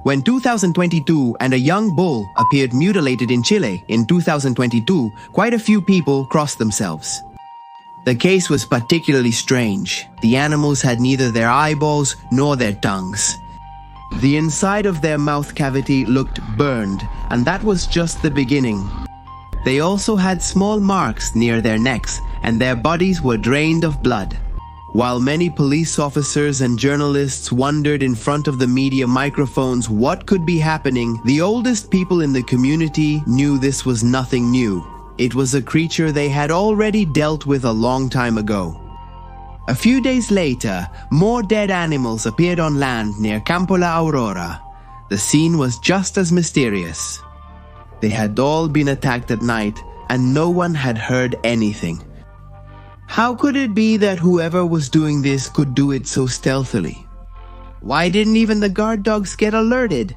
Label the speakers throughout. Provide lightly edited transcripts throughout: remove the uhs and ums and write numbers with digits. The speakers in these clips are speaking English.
Speaker 1: When 2022 and a young bull appeared mutilated in Chile in 2022, quite a few people crossed themselves. The case was particularly strange. The animals had neither their eyeballs nor their tongues. The inside of their mouth cavity looked burned, and that was just the beginning. They also had small marks near their necks, and their bodies were drained of blood. While many police officers and journalists wondered in front of the media microphones what could be happening, the oldest people in the community knew this was nothing new. It was a creature they had already dealt with a long time ago. A few days later, more dead animals appeared on land near Campo La Aurora. The scene was just as mysterious. They had all been attacked at night, and no one had heard anything. How could it be that whoever was doing this could do it so stealthily? Why didn't even the guard dogs get alerted?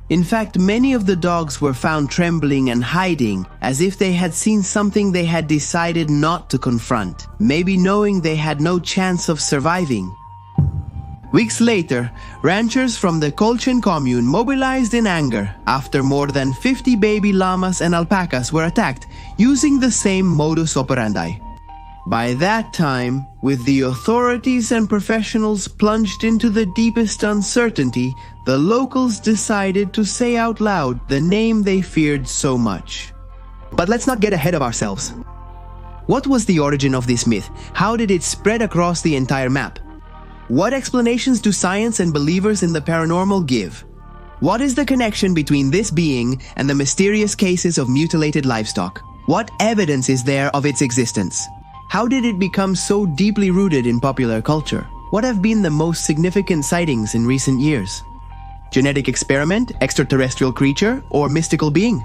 Speaker 1: In fact, many of the dogs were found trembling and hiding, as if they had seen something they had decided not to confront, maybe knowing they had no chance of surviving. Weeks later, ranchers from the Colchón commune mobilized in anger after more than 50 baby llamas and alpacas were attacked using the same modus operandi. By that time, with the authorities and professionals plunged into the deepest uncertainty, the locals decided to say out loud the name they feared so much. But let's not get ahead of ourselves. What was the origin of this myth? How did it spread across the entire map? What explanations do science and believers in the paranormal give? What is the connection between this being and the mysterious cases of mutilated livestock? What evidence is there of its existence? How did it become so deeply rooted in popular culture? What have been the most significant sightings in recent years? Genetic experiment, extraterrestrial creature, or mystical being?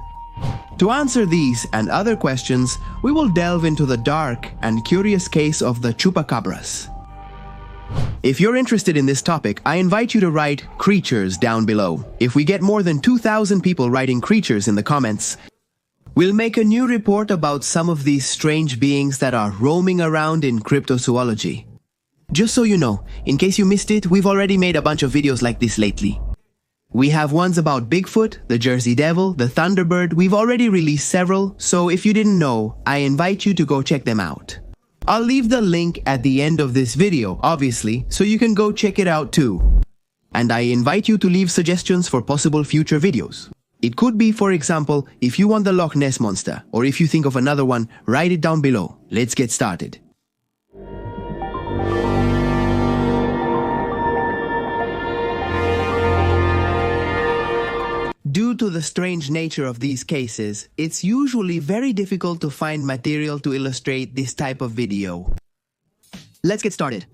Speaker 1: To answer these and other questions, we will delve into the dark and curious case of the Chupacabras. If you're interested in this topic, I invite you to write creatures down below. If we get more than 2,000 people writing creatures in the comments, we'll make a new report about some of these strange beings that are roaming around in cryptozoology. Just so you know, in case you missed it, we've already made a bunch of videos like this lately. We have ones about Bigfoot, the Jersey Devil, the Thunderbird. We've already released several, so if you didn't know, I invite you to go check them out. I'll leave the link at the end of this video, obviously, so you can go check it out too. And I invite you to leave suggestions for possible future videos. It could be, for example, if you want the Loch Ness Monster, or if you think of another one, write it down below. Let's get started. Due to the strange nature of these cases, it's usually very difficult to find material to illustrate this type of video. Let's get started.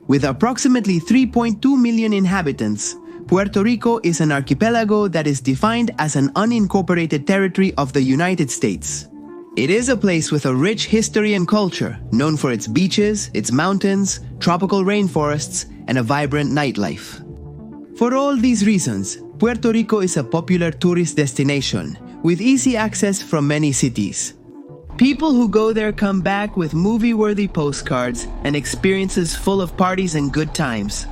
Speaker 1: With approximately 3.2 million inhabitants, Puerto Rico is an archipelago that is defined as an unincorporated territory of the United States. It is a place with a rich history and culture, known for its beaches, its mountains, tropical rainforests, and a vibrant nightlife. For all these reasons, Puerto Rico is a popular tourist destination, with easy access from many cities. People who go there come back with movie-worthy postcards and experiences full of parties and good times.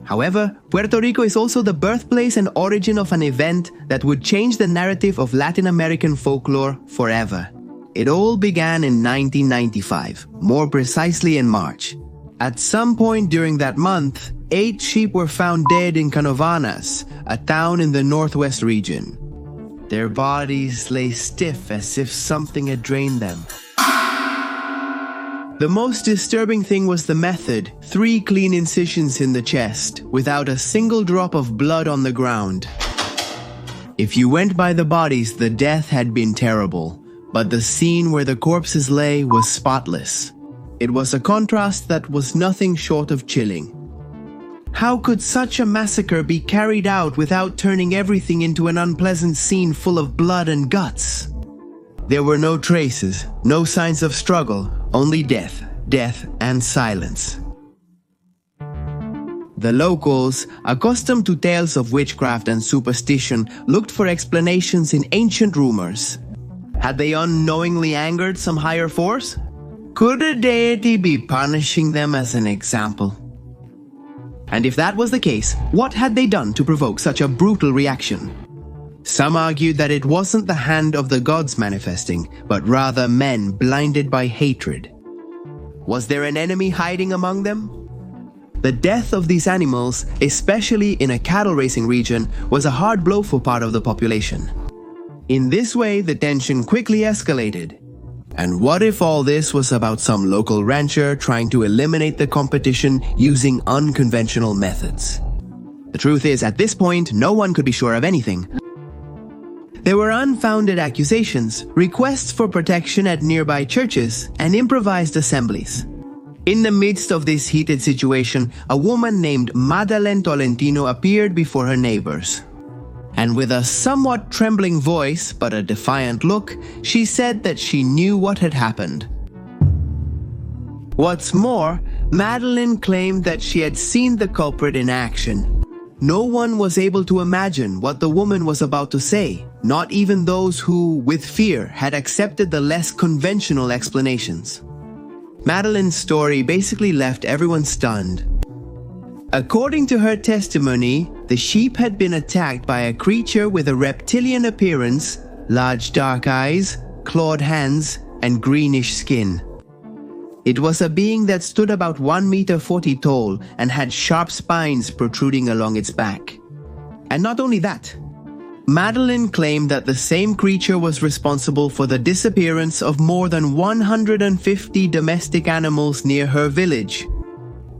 Speaker 1: However, Puerto Rico is also the birthplace and origin of an event that would change the narrative of Latin American folklore forever. It all began in 1995, more precisely in March. At some point during that month, 8 sheep were found dead in Canovanas, a town in the northwest region. Their bodies lay stiff as if something had drained them. The most disturbing thing was the method: 3 clean incisions in the chest, without a single drop of blood on the ground. If you went by the bodies, the death had been terrible, but the scene where the corpses lay was spotless. It was a contrast that was nothing short of chilling. How could such a massacre be carried out without turning everything into an unpleasant scene full of blood and guts? There were no traces, no signs of struggle, only death, death, and silence. The locals, accustomed to tales of witchcraft and superstition, looked for explanations in ancient rumors. Had they unknowingly angered some higher force? Could a deity be punishing them as an example? And if that was the case, what had they done to provoke such a brutal reaction? Some argued that it wasn't the hand of the gods manifesting, but rather men blinded by hatred. Was there an enemy hiding among them? The death of these animals, especially in a cattle racing region, was a hard blow for part of the population. In this way, the tension quickly escalated. And what if all this was about some local rancher trying to eliminate the competition using unconventional methods? The truth is, at this point, no one could be sure of anything. There were unfounded accusations, requests for protection at nearby churches, and improvised assemblies. In the midst of this heated situation, a woman named Madeleine Tolentino appeared before her neighbors. And with a somewhat trembling voice but a defiant look, she said that she knew what had happened. What's more, Madeleine claimed that she had seen the culprit in action. No one was able to imagine what the woman was about to say, not even those who, with fear, had accepted the less conventional explanations. Madeleine's story basically left everyone stunned. According to her testimony, the sheep had been attacked by a creature with a reptilian appearance, large dark eyes, clawed hands, and greenish skin. It was a being that stood about 1.40 meters tall and had sharp spines protruding along its back. And not only that, Madeleine claimed that the same creature was responsible for the disappearance of more than 150 domestic animals near her village.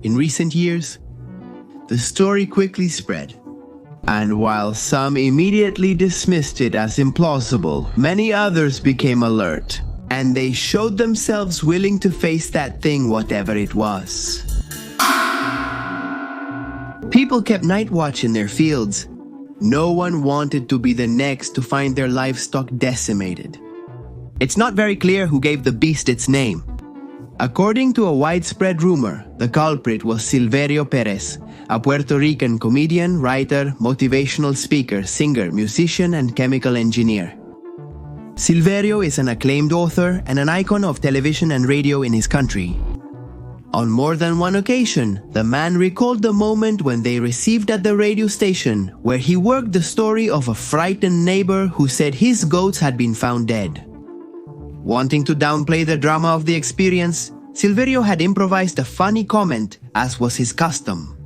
Speaker 1: In recent years, the story quickly spread. And while some immediately dismissed it as implausible, many others became alert. And they showed themselves willing to face that thing, whatever it was. People kept night watch in their fields. No one wanted to be the next to find their livestock decimated. It's not very clear who gave the beast its name. According to a widespread rumor, the culprit was Silverio Perez, a Puerto Rican comedian, writer, motivational speaker, singer, musician, and chemical engineer. Silverio is an acclaimed author and an icon of television and radio in his country. On more than one occasion, the man recalled the moment when they received at the radio station where he worked the story of a frightened neighbor who said his goats had been found dead. Wanting to downplay the drama of the experience, Silverio had improvised a funny comment, as was his custom.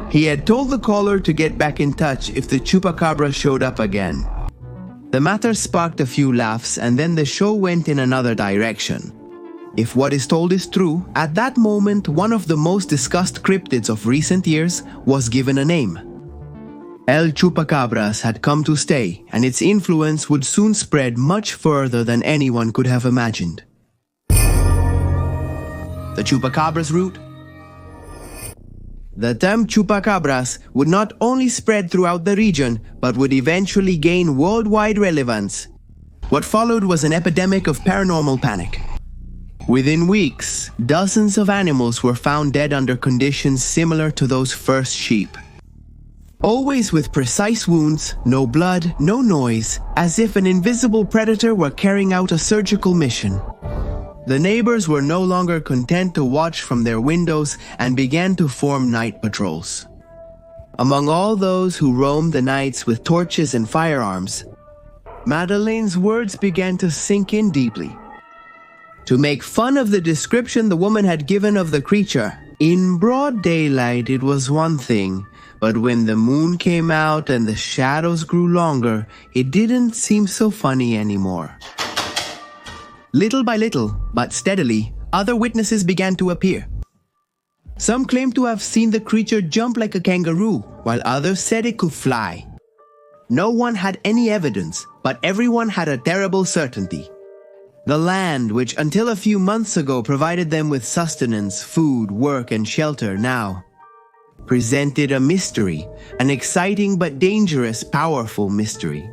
Speaker 1: He had told the caller to get back in touch if the Chupacabras showed up again. The matter sparked a few laughs, and then the show went in another direction. If what is told is true, at that moment, one of the most discussed cryptids of recent years was given a name. El Chupacabras had come to stay, and its influence would soon spread much further than anyone could have imagined. The Chupacabras route? The term Chupacabras would not only spread throughout the region, but would eventually gain worldwide relevance. What followed was an epidemic of paranormal panic. Within weeks, dozens of animals were found dead under conditions similar to those first sheep. Always with precise wounds, no blood, no noise, as if an invisible predator were carrying out a surgical mission. The neighbors were no longer content to watch from their windows and began to form night patrols. Among all those who roamed the nights with torches and firearms, Madeleine's words began to sink in deeply. To make fun of the description the woman had given of the creature, in broad daylight it was one thing, but when the moon came out and the shadows grew longer, it didn't seem so funny anymore. Little by little, but steadily, other witnesses began to appear. Some claimed to have seen the creature jump like a kangaroo, while others said it could fly. No one had any evidence, but everyone had a terrible certainty. The land, which until a few months ago provided them with sustenance, food, work, and shelter, now presented a mystery, an exciting but dangerous, powerful mystery.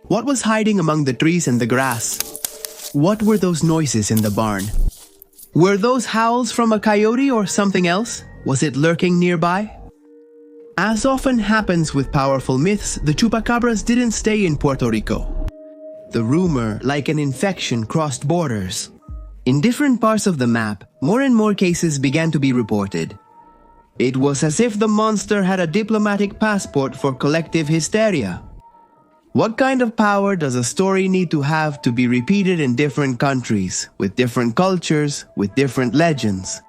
Speaker 1: What was hiding among the trees and the grass? What were those noises in the barn? Were those howls from a coyote or something else? Was it lurking nearby? As often happens with powerful myths, the Chupacabras didn't stay in Puerto Rico. The rumor, like an infection, crossed borders. In different parts of the map, more and more cases began to be reported. It was as if the monster had a diplomatic passport for collective hysteria. What kind of power does a story need to have to be repeated in different countries, with different cultures, with different legends?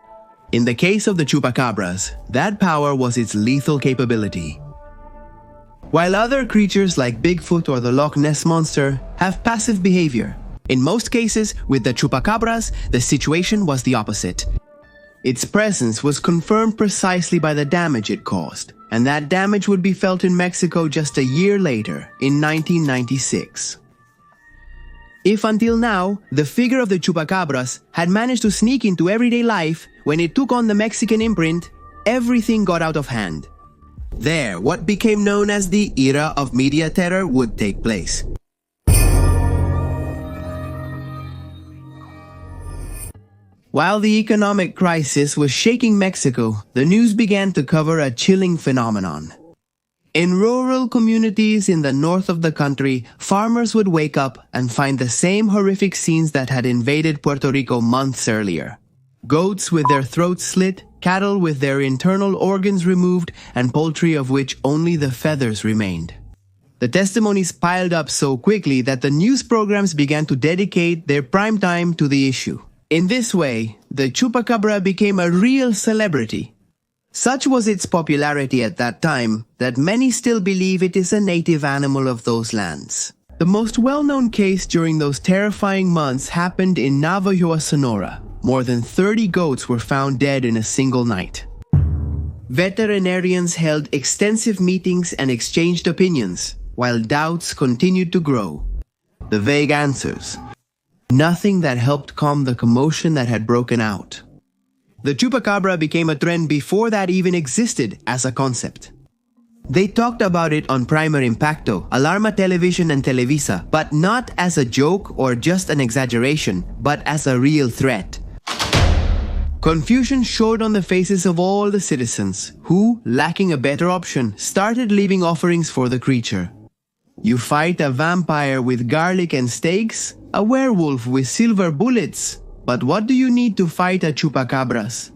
Speaker 1: In the case of the Chupacabras, that power was its lethal capability. While other creatures like Bigfoot or the Loch Ness Monster have passive behavior, in most cases with the Chupacabras, the situation was the opposite. Its presence was confirmed precisely by the damage it caused, and that damage would be felt in Mexico just a year later, in 1996. If until now, the figure of the Chupacabras had managed to sneak into everyday life, when it took on the Mexican imprint, everything got out of hand. There, what became known as the era of media terror would take place. While the economic crisis was shaking Mexico, the news began to cover a chilling phenomenon. In rural communities in the north of the country, farmers would wake up and find the same horrific scenes that had invaded Puerto Rico months earlier. Goats with their throats slit, cattle with their internal organs removed, and poultry of which only the feathers remained. The testimonies piled up so quickly that the news programs began to dedicate their prime time to the issue. In this way, the Chupacabra became a real celebrity. Such was its popularity at that time that many still believe it is a native animal of those lands. The most well-known case during those terrifying months happened in Navojoa, Sonora. More than 30 goats were found dead in a single night. Veterinarians held extensive meetings and exchanged opinions, while doubts continued to grow. The vague answers. Nothing that helped calm the commotion that had broken out. The Chupacabra became a trend before that even existed as a concept. They talked about it on Primer Impacto, Alarma Television and Televisa, but not as a joke or just an exaggeration, but as a real threat. Confusion showed on the faces of all the citizens, who, lacking a better option, started leaving offerings for the creature. You fight a vampire with garlic and steaks? A werewolf with silver bullets? But what do you need to fight a Chupacabras?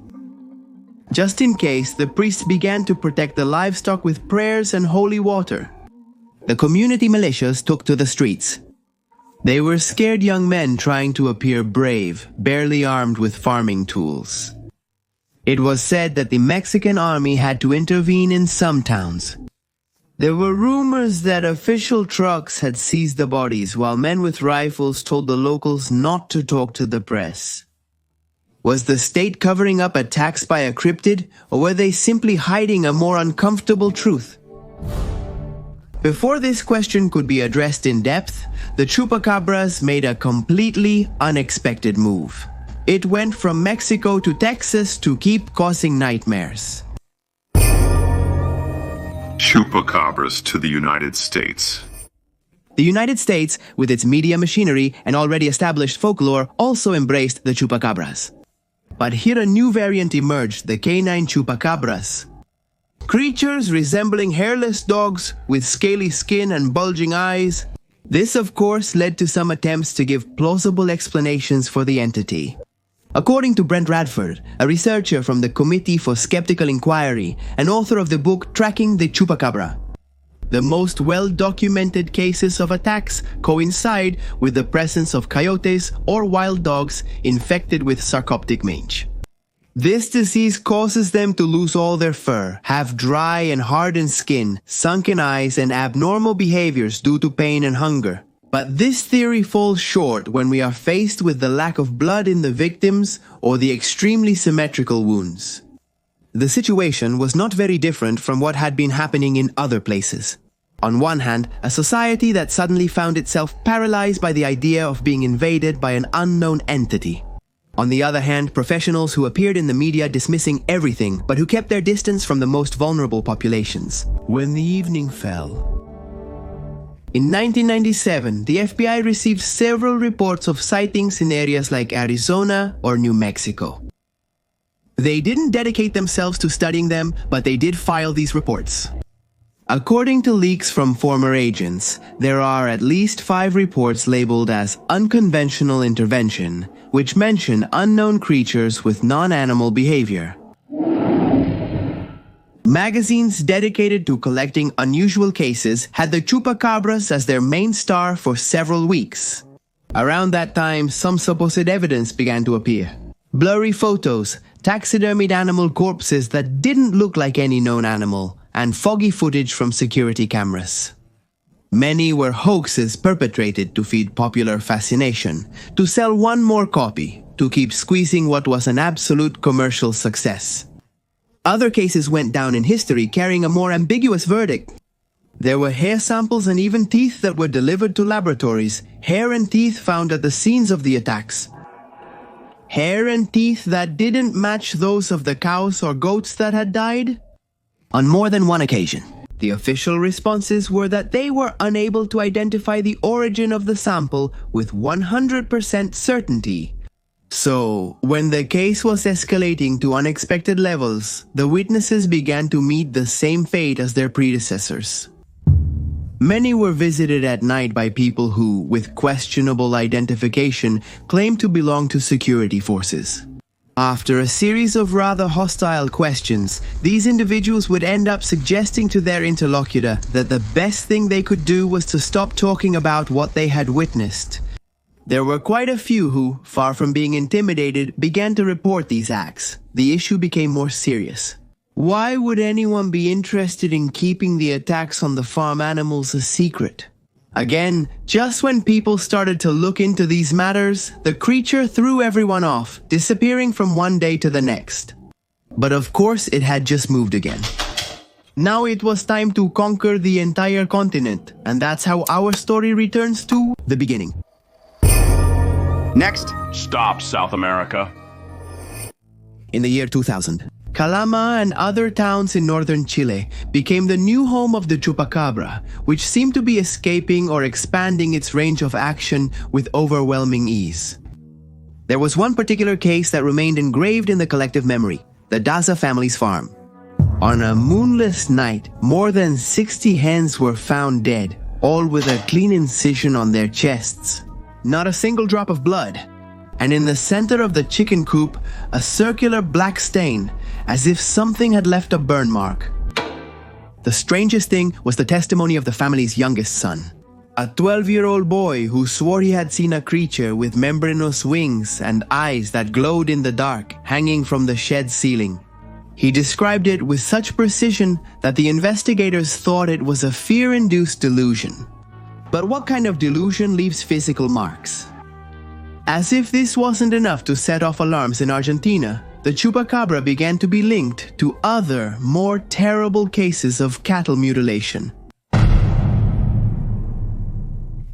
Speaker 1: Just in case, the priests began to protect the livestock with prayers and holy water. The community militias took to the streets. They were scared young men trying to appear brave, barely armed with farming tools. It was said that the Mexican army had to intervene in some towns. There were rumors that official trucks had seized the bodies, while men with rifles told the locals not to talk to the press. Was the state covering up attacks by a cryptid, or were they simply hiding a more uncomfortable truth? Before this question could be addressed in depth, the Chupacabras made a completely unexpected move. It went from Mexico to Texas to keep causing nightmares.
Speaker 2: Chupacabras to the United States.
Speaker 1: The United States, with its media machinery and already established folklore, also embraced the Chupacabras. But here a new variant emerged, the canine Chupacabras. Creatures resembling hairless dogs with scaly skin and bulging eyes. This, of course, led to some attempts to give plausible explanations for the entity. According to Brent Radford, a researcher from the Committee for Skeptical Inquiry and author of the book Tracking the Chupacabra, the most well-documented cases of attacks coincide with the presence of coyotes or wild dogs infected with sarcoptic mange. This disease causes them to lose all their fur, have dry and hardened skin, sunken eyes, and abnormal behaviors due to pain and hunger. But this theory falls short when we are faced with the lack of blood in the victims or the extremely symmetrical wounds. The situation was not very different from what had been happening in other places. On one hand, a society that suddenly found itself paralyzed by the idea of being invaded by an unknown entity. On the other hand, professionals who appeared in the media dismissing everything, but who kept their distance from the most vulnerable populations. When the evening fell. In 1997, the FBI received several reports of sightings in areas like Arizona or New Mexico. They didn't dedicate themselves to studying them, but they did file these reports. According to leaks from former agents, there are at least 5 reports labeled as unconventional intervention, which mention unknown creatures with non-animal behavior. Magazines dedicated to collecting unusual cases had the Chupacabras as their main star for several weeks. Around that time, some supposed evidence began to appear. Blurry photos, taxidermied animal corpses that didn't look like any known animal, and foggy footage from security cameras. Many were hoaxes perpetrated to feed popular fascination, to sell one more copy, to keep squeezing what was an absolute commercial success. Other cases went down in history carrying a more ambiguous verdict. There were hair samples and even teeth that were delivered to laboratories, hair and teeth found at the scenes of the attacks. Hair and teeth that didn't match those of the cows or goats that had died? On more than one occasion, the official responses were that they were unable to identify the origin of the sample with 100% certainty. So, when the case was escalating to unexpected levels, the witnesses began to meet the same fate as their predecessors. Many were visited at night by people who, with questionable identification, claimed to belong to security forces. After a series of rather hostile questions, these individuals would end up suggesting to their interlocutor that the best thing they could do was to stop talking about what they had witnessed. There were quite a few who, far from being intimidated, began to report these acts. The issue became more serious. Why would anyone be interested in keeping the attacks on the farm animals a secret? Again, just when people started to look into these matters, the creature threw everyone off, disappearing from one day to the next. But of course, it had just moved again. Now it was time to conquer the entire continent, and that's how our story returns to the beginning.
Speaker 3: Next.
Speaker 4: Stop, South America.
Speaker 1: In the year 2000, Calama and other towns in northern Chile became the new home of the Chupacabra, which seemed to be escaping or expanding its range of action with overwhelming ease. There was one particular case that remained engraved in the collective memory, the Daza family's farm. On a moonless night, more than 60 hens were found dead, all with a clean incision on their chests. Not a single drop of blood. And in the center of the chicken coop, a circular black stain, as if something had left a burn mark. The strangest thing was the testimony of the family's youngest son, a 12-year-old boy who swore he had seen a creature with membranous wings and eyes that glowed in the dark, hanging from the shed ceiling. He described it with such precision that the investigators thought it was a fear-induced delusion. But what kind of delusion leaves physical marks? As if this wasn't enough to set off alarms in Argentina, the Chupacabra began to be linked to other, more terrible cases of cattle mutilation.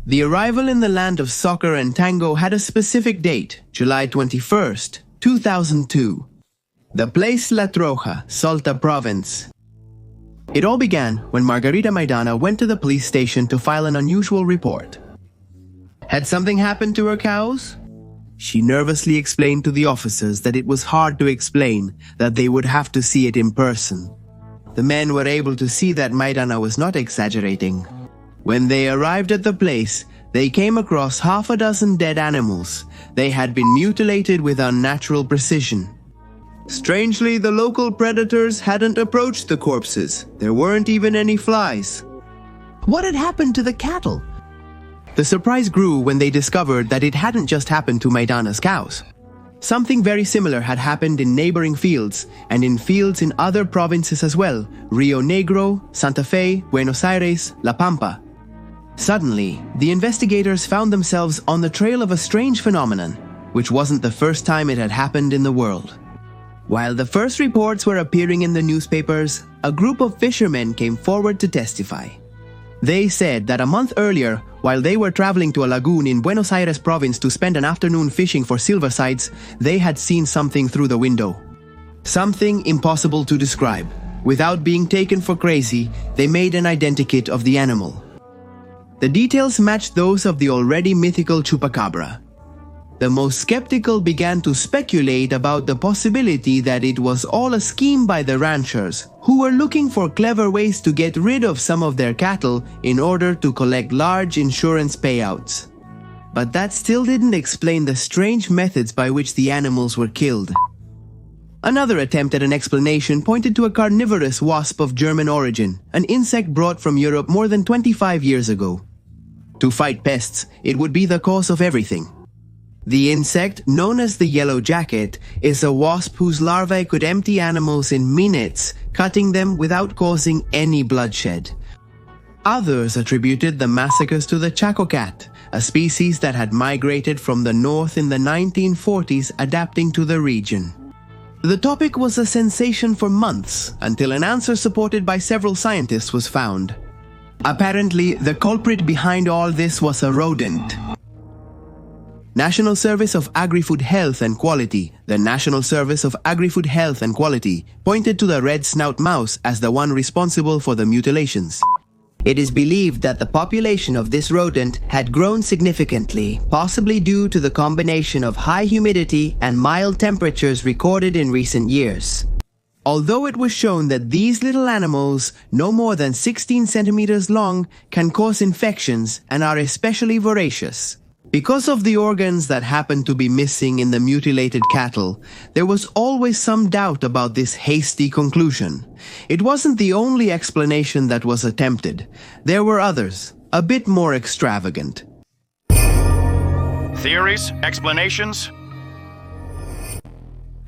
Speaker 1: The arrival in the land of soccer and tango had a specific date, July 21st, 2002. The place La Troja, Salta province. It all began when Margarita Maidana went to the police station to file an unusual report. Had something happened to her cows? She nervously explained to the officers that it was hard to explain, that they would have to see it in person. The men were able to see that Maidana was not exaggerating. When they arrived at the place, they came across half a dozen dead animals. They had been mutilated with unnatural precision. Strangely, the local predators hadn't approached the corpses. There weren't even any flies. What had happened to the cattle? The surprise grew when they discovered that it hadn't just happened to Maidana's cows. Something very similar had happened in neighboring fields, and in fields in other provinces as well, Rio Negro, Santa Fe, Buenos Aires, La Pampa. Suddenly, the investigators found themselves on the trail of a strange phenomenon, which wasn't the first time it had happened in the world. While the first reports were appearing in the newspapers, a group of fishermen came forward to testify. They said that a month earlier, while they were traveling to a lagoon in Buenos Aires province to spend an afternoon fishing for silversides, they had seen something through the window. Something impossible to describe. Without being taken for crazy, they made an identikit of the animal. The details matched those of the already mythical Chupacabra. The most skeptical began to speculate about the possibility that it was all a scheme by the ranchers, who were looking for clever ways to get rid of some of their cattle in order to collect large insurance payouts. But that still didn't explain the strange methods by which the animals were killed. Another attempt at an explanation pointed to a carnivorous wasp of German origin, an insect brought from Europe more than 25 years ago. To fight pests, it would be the cause of everything. The insect, known as the yellow jacket, is a wasp whose larvae could empty animals in minutes, cutting them without causing any bloodshed. Others attributed the massacres to the Chaco cat, a species that had migrated from the north in the 1940s, adapting to the region. The topic was a sensation for months until an answer supported by several scientists was found. Apparently, the culprit behind all this was a rodent. National Service of Agri-Food Health and Quality, the National Service of Agri-Food Health and Quality, pointed to the red snout mouse as the one responsible for the mutilations.
Speaker 3: It is believed that the population of this rodent had grown significantly, possibly due to the combination of high humidity and mild temperatures recorded in recent years.
Speaker 1: Although it was shown that these little animals, no more than 16 centimeters long, can cause infections and are especially voracious. Because of the organs that happened to be missing in the mutilated cattle, there was always some doubt about this hasty conclusion. It wasn't the only explanation that was attempted. There were others, a bit more extravagant.
Speaker 4: Theories? Explanations?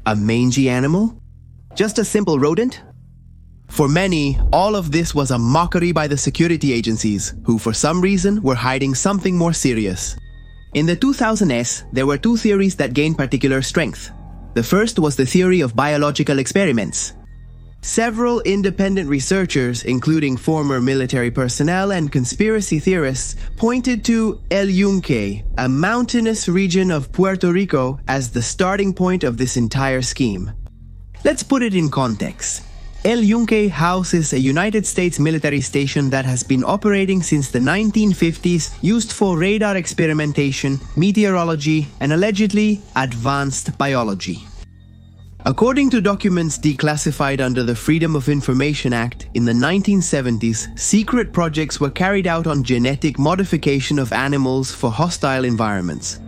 Speaker 1: A mangy animal? Just a simple rodent? For many, all of this was a mockery by the security agencies, who for some reason were hiding something more serious. In the 2000s, there were two theories that gained particular strength. The first was the theory of biological experiments. Several independent researchers, including former military personnel and conspiracy theorists, pointed to El Yunque, a mountainous region of Puerto Rico, as the starting point of this entire scheme. Let's put it in context. El Yunque houses a United States military station that has been operating since the 1950s, used for radar experimentation, meteorology, and allegedly advanced biology. According to documents declassified under the Freedom of Information Act, in the 1970s, secret projects were carried out on genetic modification of animals for hostile environments.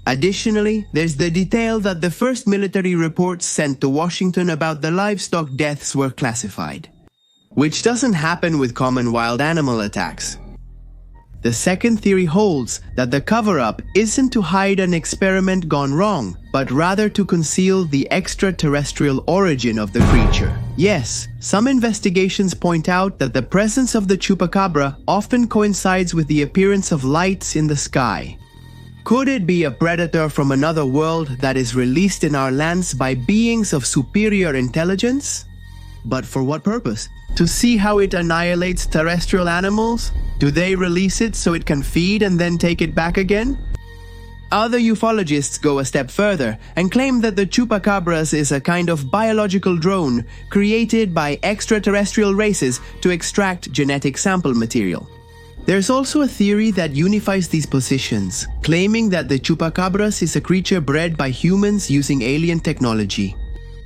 Speaker 1: Additionally, there's the detail that the first military reports sent to Washington about the livestock deaths were classified, which doesn't happen with common wild animal attacks. The second theory holds that the cover-up isn't to hide an experiment gone wrong, but rather to conceal the extraterrestrial origin of the creature. Yes, some investigations point out that the presence of the Chupacabra often coincides with the appearance of lights in the sky. Could it be a predator from another world that is released in our lands by beings of superior intelligence? But for what purpose? To see how it annihilates terrestrial animals? Do they release it so it can feed and then take it back again? Other ufologists go a step further and claim that the Chupacabras is a kind of biological drone created by extraterrestrial races to extract genetic sample material. There's also a theory that unifies these positions, claiming that the Chupacabras is a creature bred by humans using alien technology,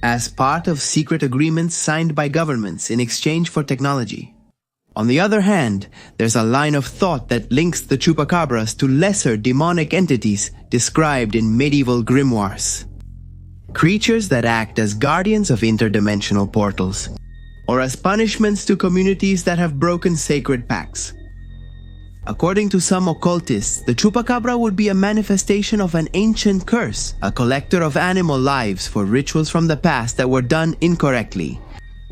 Speaker 1: as part of secret agreements signed by governments in exchange for technology. On the other hand, there's a line of thought that links the Chupacabras to lesser demonic entities described in medieval grimoires. Creatures that act as guardians of interdimensional portals, or as punishments to communities that have broken sacred pacts. According to some occultists, the Chupacabra would be a manifestation of an ancient curse, a collector of animal lives for rituals from the past that were done incorrectly.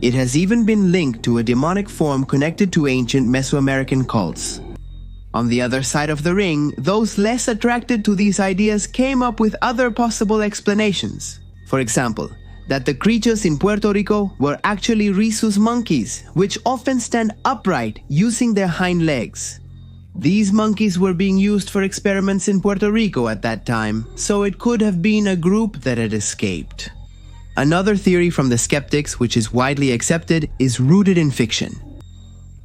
Speaker 1: It has even been linked to a demonic form connected to ancient Mesoamerican cults. On the other side of the ring, those less attracted to these ideas came up with other possible explanations. For example, that the creatures in Puerto Rico were actually rhesus monkeys, which often stand upright using their hind legs. These monkeys were being used for experiments in Puerto Rico at that time, so it could have been a group that had escaped. Another theory from the skeptics, which is widely accepted, is rooted in fiction.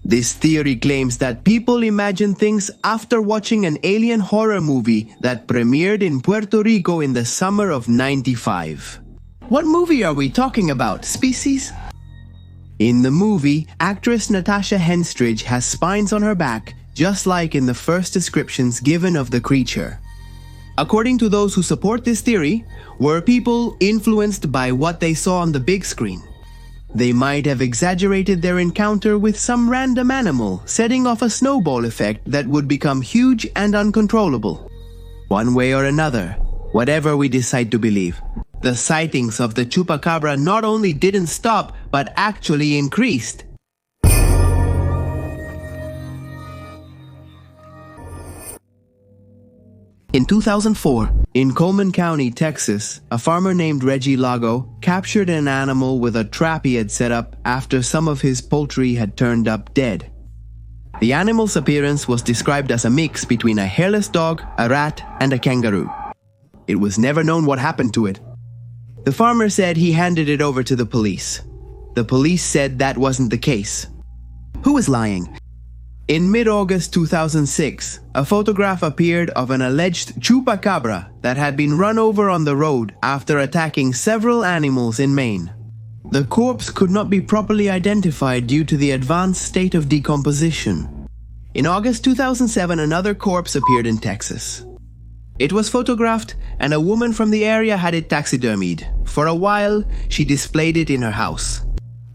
Speaker 1: This theory claims that people imagine things after watching an alien horror movie that premiered in Puerto Rico in the summer of '95. What movie are we talking about, Species? In the movie, actress Natasha Henstridge has spines on her back, just like in the first descriptions given of the creature. according to those who support this theory, were people influenced by what they saw on the big screen. They might have exaggerated their encounter with some random animal, setting off a snowball effect that would become huge and uncontrollable. One way or another, whatever we decide to believe, the sightings of the Chupacabra not only didn't stop, but actually increased. In 2004, in Coleman County, Texas, a farmer named Reggie Lago captured an animal with a trap he had set up after some of his poultry had turned up dead. The animal's appearance was described as a mix between a hairless dog, a rat, and a kangaroo. It was never known what happened to it. The farmer said he handed it over to the police. The police said that wasn't the case. Who was lying? In mid-August 2006, a photograph appeared of an alleged Chupacabra that had been run over on the road after attacking several animals in Maine. The corpse could not be properly identified due to the advanced state of decomposition. In August 2007, another corpse appeared in Texas. It was photographed, and a woman from the area had it taxidermied. For a while, she displayed it in her house.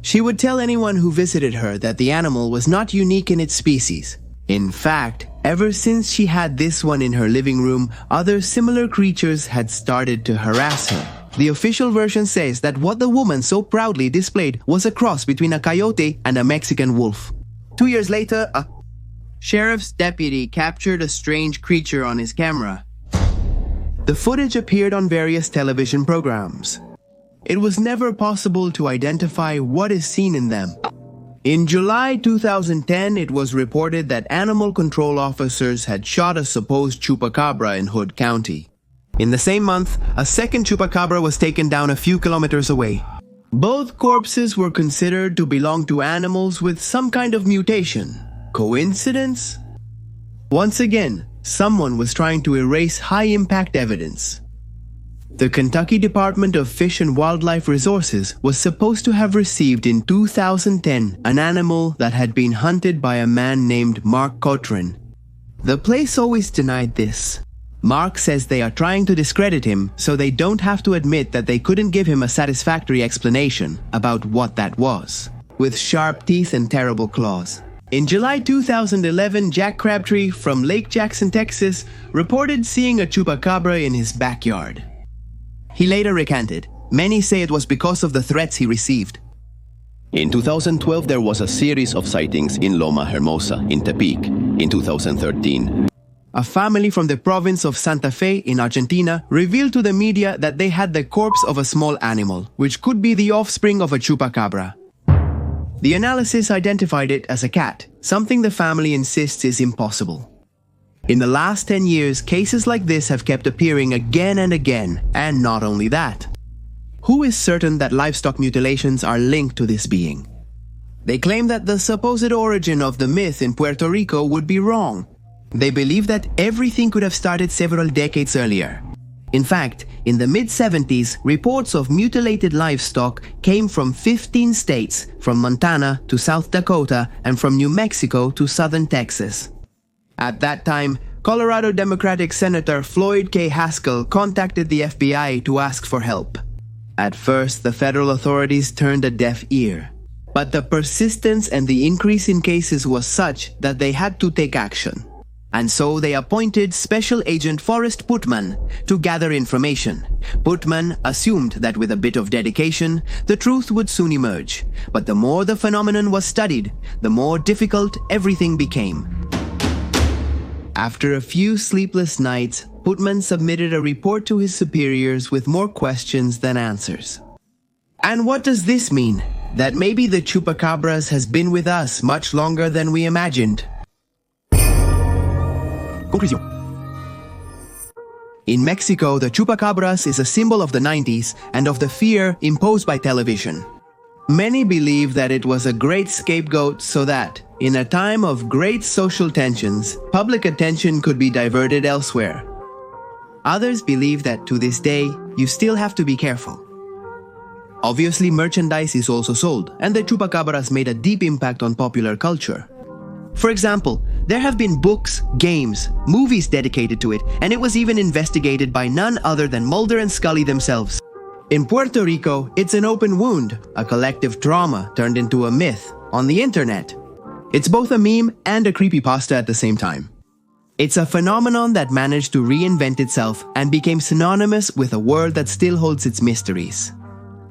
Speaker 1: She would tell anyone who visited her that the animal was not unique in its species. In fact, ever since she had this one in her living room, other similar creatures had started to harass her. The official version says that what the woman so proudly displayed was a cross between a coyote and a Mexican wolf. 2 years later, a sheriff's deputy captured a strange creature on his camera. The footage appeared on various television programs. It was never possible to identify what is seen in them. In July 2010, it was reported that animal control officers had shot a supposed chupacabra in Hood County. In the same month, a second chupacabra was taken down a few kilometers away. Both corpses were considered to belong to animals with some kind of mutation. Coincidence? Once again, someone was trying to erase high-impact evidence. The Kentucky Department of Fish and Wildlife Resources was supposed to have received in 2010 an animal that had been hunted by a man named Mark Cotran. The place always denied this. Mark says they are trying to discredit him so they don't have to admit that they couldn't give him a satisfactory explanation about what that was. With sharp teeth and terrible claws. In July 2011, Jack Crabtree from Lake Jackson, Texas, reported seeing a chupacabra in his backyard. He later recanted. Many say it was because of the threats he received.
Speaker 5: In 2012, there was a series of sightings in Loma Hermosa in Tepic. In 2013,
Speaker 1: a family from the province of Santa Fe in Argentina revealed to the media that they had the corpse of a small animal, which could be the offspring of a chupacabra. The analysis identified it as a cat, something the family insists is impossible. In the last 10 years, cases like this have kept appearing again and again, and not only that. Who is certain that livestock mutilations are linked to this being? They claim that the supposed origin of the myth in Puerto Rico would be wrong. They believe that everything could have started several decades earlier. In fact, in the mid-70s, reports of mutilated livestock came from 15 states, from Montana to South Dakota and from New Mexico to southern Texas. At that time, Colorado Democratic Senator Floyd K. Haskell contacted the FBI to ask for help. At first, the federal authorities turned a deaf ear. But the persistence and the increase in cases was such that they had to take action. And so they appointed Special Agent Forrest Putman to gather information. Putman assumed that with a bit of dedication, the truth would soon emerge. But the more the phenomenon was studied, the more difficult everything became. After a few sleepless nights, Putman submitted a report to his superiors with more questions than answers. And what does this mean? That maybe the Chupacabras has been with us much longer than we imagined. Conclusion. In Mexico, the Chupacabras is a symbol of the 90s and of the fear imposed by television. Many believe that it was a great scapegoat so that, in a time of great social tensions, public attention could be diverted elsewhere. Others believe that to this day, you still have to be careful. Obviously, merchandise is also sold, and the Chupacabras made a deep impact on popular culture.
Speaker 3: For example, there have been books, games, movies dedicated to it, and it was even investigated by none other than Mulder and Scully themselves.
Speaker 1: In Puerto Rico, it's an open wound, a collective trauma turned into a myth on the internet. It's both a meme and a creepypasta at the same time. It's a phenomenon that managed to reinvent itself and became synonymous with a world that still holds its mysteries.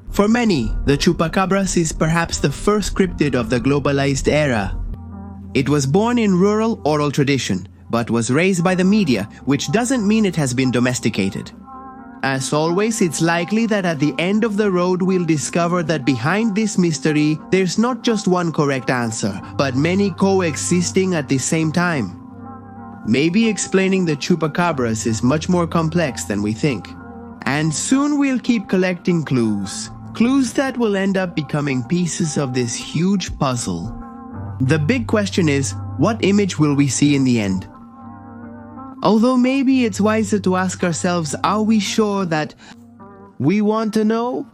Speaker 1: For many, the Chupacabras is perhaps the first cryptid of the globalized era. It was born in rural oral tradition, but was raised by the media, which doesn't mean it has been domesticated. As always, it's likely that at the end of the road we'll discover that behind this mystery, there's not just one correct answer, but many coexisting at the same time. Maybe explaining the Chupacabras is much more complex than we think. And soon we'll keep collecting clues. Clues that will end up becoming pieces of this huge puzzle. The big question is, what image will we see in the end? Although maybe it's wiser to ask ourselves, are we sure that we want to know?